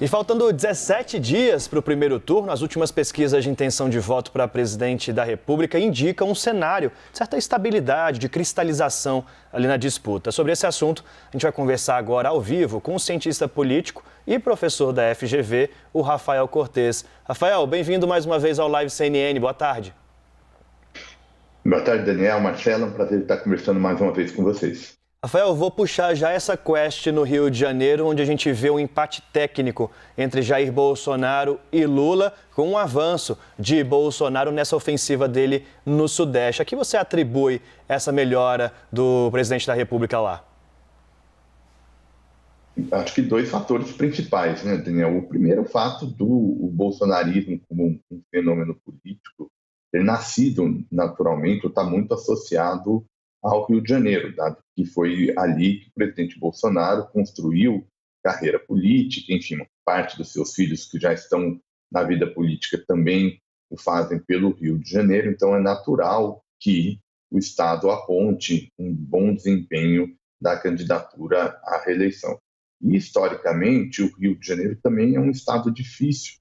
E faltando 17 dias para o primeiro turno, as últimas pesquisas de intenção de voto para presidente da República indicam um cenário de certa estabilidade, de cristalização ali na disputa. Sobre esse assunto, a gente vai conversar agora ao vivo com o cientista político e professor da FGV, o Rafael Cortes. Rafael, bem-vindo mais uma vez ao Live CNN. Boa tarde. Boa tarde, Daniel, Marcelo. É um prazer estar conversando mais uma vez com vocês. Rafael, eu vou puxar já essa quest no Rio de Janeiro, onde a gente vê um empate técnico entre Jair Bolsonaro e Lula, com um avanço de Bolsonaro nessa ofensiva dele no Sudeste. A que você atribui essa melhora do presidente da República lá? Acho que dois fatores principais, né, Daniel? O primeiro, o fato do bolsonarismo como um fenômeno político ter nascido naturalmente, ou está muito associado ao Rio de Janeiro, dado que foi ali que o presidente Bolsonaro construiu carreira política, enfim, parte dos seus filhos que já estão na vida política também o fazem pelo Rio de Janeiro, então é natural que o Estado aponte um bom desempenho da candidatura à reeleição. E, historicamente, o Rio de Janeiro também é um estado difícil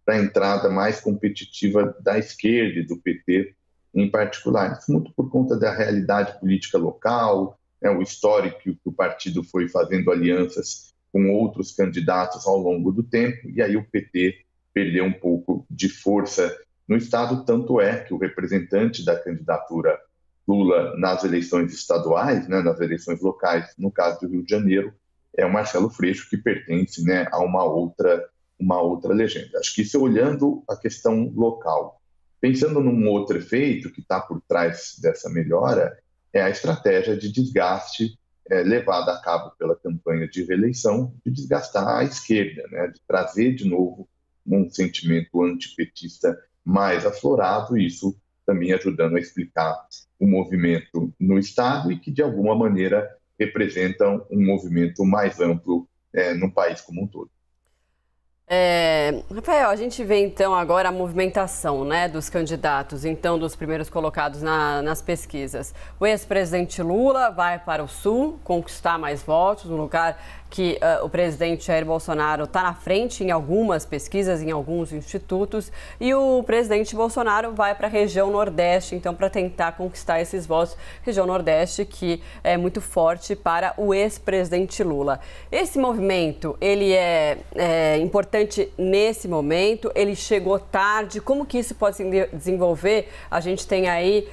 para a entrada mais competitiva da esquerda e do PT, em particular. Isso muito por conta da realidade política local, né, o histórico que o partido foi fazendo alianças com outros candidatos ao longo do tempo, e aí o PT perdeu um pouco de força no Estado, tanto é que o representante da candidatura Lula nas eleições estaduais, né, nas eleições locais, no caso do Rio de Janeiro, é o Marcelo Freixo, que pertence, né, a uma outra legenda. Acho que isso olhando a questão local. Pensando num outro efeito que está por trás dessa melhora, é a estratégia de desgaste levada a cabo pela campanha de reeleição, de desgastar a esquerda, né, de trazer de novo um sentimento antipetista mais aflorado, e isso também ajudando a explicar o movimento no Estado e que, de alguma maneira, representam um movimento mais amplo no país como um todo. Rafael, a gente vê então agora a movimentação, né, dos candidatos, então dos primeiros colocados nas pesquisas. O ex-presidente Lula vai para o Sul conquistar mais votos, no lugar que o presidente Jair Bolsonaro está na frente em algumas pesquisas, em alguns institutos, e o presidente Bolsonaro vai para a região Nordeste, então, para tentar conquistar esses votos. Região Nordeste que é muito forte para o ex-presidente Lula. Esse movimento, ele é importante nesse momento? Ele chegou tarde? Como que isso pode se desenvolver? A gente tem aí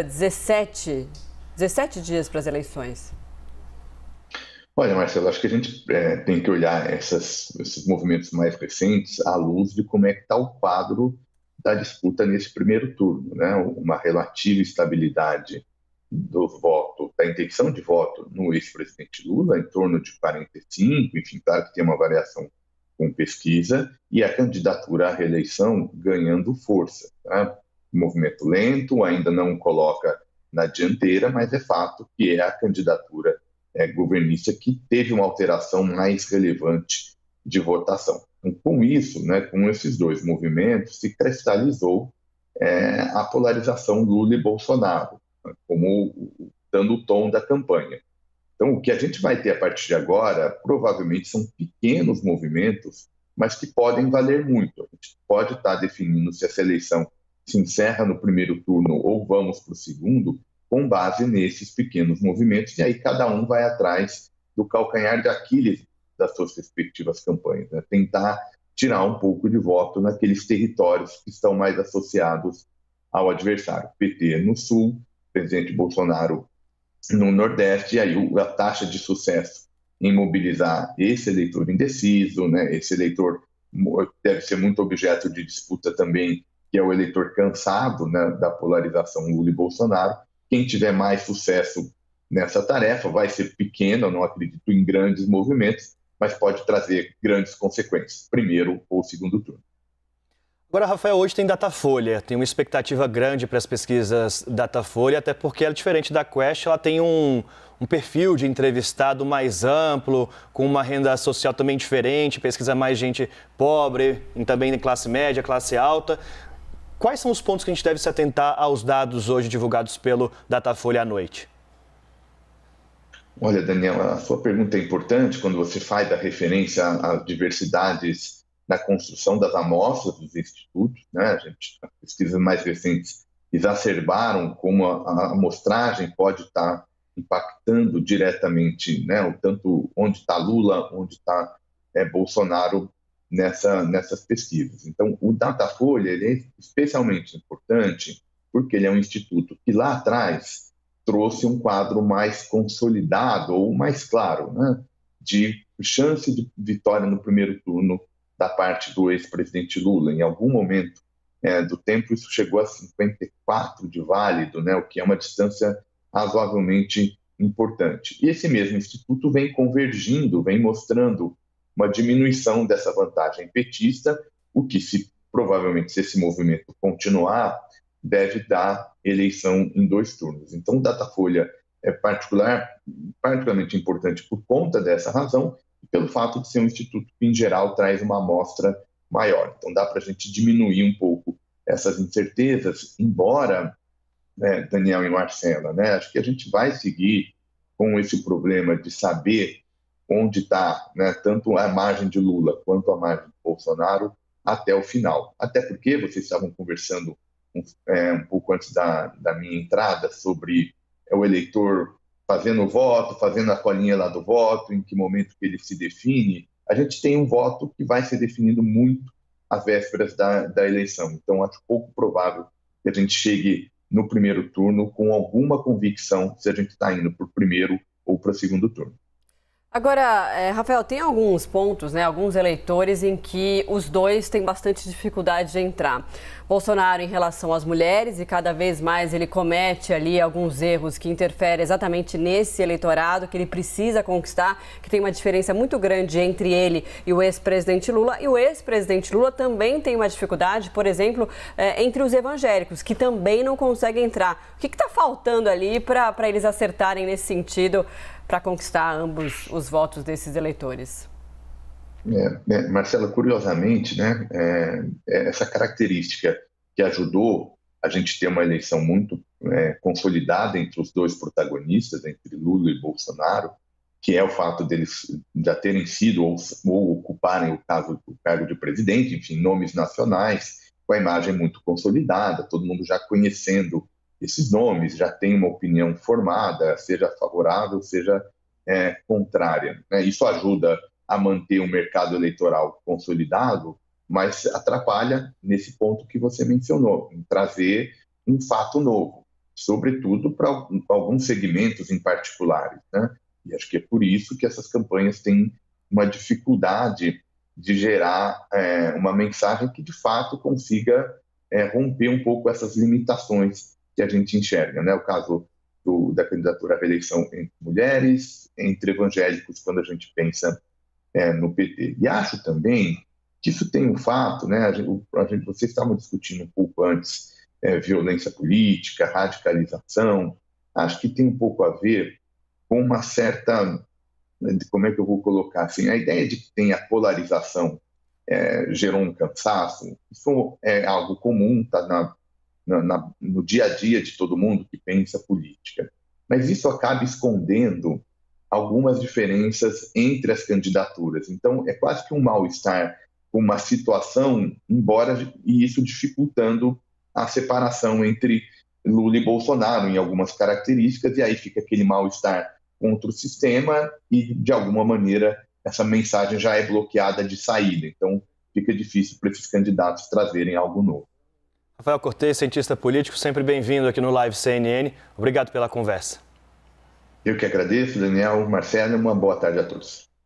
17 dias para as eleições. Olha, Marcelo, acho que a gente tem que olhar esses movimentos mais recentes à luz de como é que está o quadro da disputa nesse primeiro turno, né? Uma relativa estabilidade do voto, da intenção de voto no ex-presidente Lula, em torno de 45, enfim, claro que tem uma variação com pesquisa, e a candidatura à reeleição ganhando força, tá? Movimento lento, ainda não coloca na dianteira, mas é fato que é a candidatura governista que teve uma alteração mais relevante de votação. Então, com isso, né, com esses dois movimentos, se cristalizou a polarização Lula e Bolsonaro, né, como dando o tom da campanha. Então, o que a gente vai ter a partir de agora, provavelmente são pequenos movimentos, mas que podem valer muito. A gente pode estar definindo se essa eleição se encerra no primeiro turno ou vamos para o segundo, com base nesses pequenos movimentos, e aí cada um vai atrás do calcanhar de Aquiles das suas respectivas campanhas, né? Tentar tirar um pouco de voto naqueles territórios que estão mais associados ao adversário. PT no Sul, presidente Bolsonaro no Nordeste, e aí a taxa de sucesso em mobilizar esse eleitor indeciso, né? Esse eleitor deve ser muito objeto de disputa também, que é o eleitor cansado, né, da polarização Lula e Bolsonaro. Quem tiver mais sucesso nessa tarefa vai ser pequeno, eu não acredito em grandes movimentos, mas pode trazer grandes consequências, primeiro ou segundo turno. Agora, Rafael, hoje tem Datafolha, tem uma expectativa grande para as pesquisas Datafolha, até porque ela é diferente da Quest, ela tem um perfil de entrevistado mais amplo, com uma renda social também diferente, pesquisa mais gente pobre, também de classe média, classe alta. Quais são os pontos que a gente deve se atentar aos dados hoje divulgados pelo Datafolha à noite? Olha, Daniel, a sua pergunta é importante quando você faz a referência às diversidades na construção das amostras dos institutos, né? As pesquisas mais recentes exacerbaram como a amostragem pode estar impactando diretamente, né? O tanto onde está Lula, onde está Bolsonaro nessas pesquisas. Então, o Datafolha ele é especialmente importante porque ele é um instituto que lá atrás trouxe um quadro mais consolidado ou mais claro, né, de chance de vitória no primeiro turno da parte do ex-presidente Lula. Em algum momento do tempo, isso chegou a 54 de válido, né, o que é uma distância razoavelmente importante. E esse mesmo instituto vem convergindo, vem mostrando uma diminuição dessa vantagem petista, o que, provavelmente, se esse movimento continuar, deve dar eleição em 2 turnos. Então, o Datafolha é particularmente importante por conta dessa razão e pelo fato de ser um instituto que, em geral, traz uma amostra maior. Então, dá para a gente diminuir um pouco essas incertezas, embora, Daniel e Marcela, acho que a gente vai seguir com esse problema de saber onde está, tanto a margem de Lula quanto a margem de Bolsonaro até o final. Até porque vocês estavam conversando um pouco antes da minha entrada sobre o eleitor fazendo o voto, fazendo a colinha lá do voto, em que momento que ele se define. A gente tem um voto que vai ser definido muito às vésperas da eleição. Então, acho pouco provável que a gente chegue no primeiro turno com alguma convicção se a gente está indo para o primeiro ou para o segundo turno. Agora, Rafael, tem alguns pontos, alguns eleitores em que os dois têm bastante dificuldade de entrar. Bolsonaro em relação às mulheres e cada vez mais ele comete ali alguns erros que interferem exatamente nesse eleitorado que ele precisa conquistar, que tem uma diferença muito grande entre ele e o ex-presidente Lula. E o ex-presidente Lula também tem uma dificuldade, por exemplo, entre os evangélicos, que também não conseguem entrar. O que está faltando ali para eles acertarem nesse sentido, para conquistar ambos os votos desses eleitores? Marcela, curiosamente, essa característica que ajudou a gente ter uma eleição muito consolidada entre os dois protagonistas, entre Lula e Bolsonaro, que é o fato deles já terem sido ou ocuparem o cargo de presidente, enfim, nomes nacionais, com a imagem muito consolidada, todo mundo já conhecendo esses nomes, já tem uma opinião formada, seja favorável, seja contrária. Isso ajuda a manter o mercado eleitoral consolidado, mas atrapalha nesse ponto que você mencionou, em trazer um fato novo, sobretudo para alguns segmentos em particulares. E acho que é por isso que essas campanhas têm uma dificuldade de gerar uma mensagem que, de fato, consiga romper um pouco essas limitações que a gente enxerga. O caso da candidatura à reeleição entre mulheres, entre evangélicos, quando a gente pensa no PT. E acho também que isso tem um fato, vocês estavam discutindo um pouco antes, violência política, radicalização, acho que tem um pouco a ver com uma certa, como é que eu vou colocar assim, a ideia de que tem a polarização gerou um cansaço, isso é algo comum, está no dia a dia de todo mundo que pensa política. Mas isso acaba escondendo algumas diferenças entre as candidaturas. Então, é quase que um mal-estar com uma situação, e isso dificultando a separação entre Lula e Bolsonaro em algumas características, e aí fica aquele mal-estar contra o sistema e, de alguma maneira, essa mensagem já é bloqueada de saída. Então, fica difícil para esses candidatos trazerem algo novo. Rafael Cortez, cientista político, sempre bem-vindo aqui no Live CNN. Obrigado pela conversa. Eu que agradeço, Daniel, Marcelo, uma boa tarde a todos.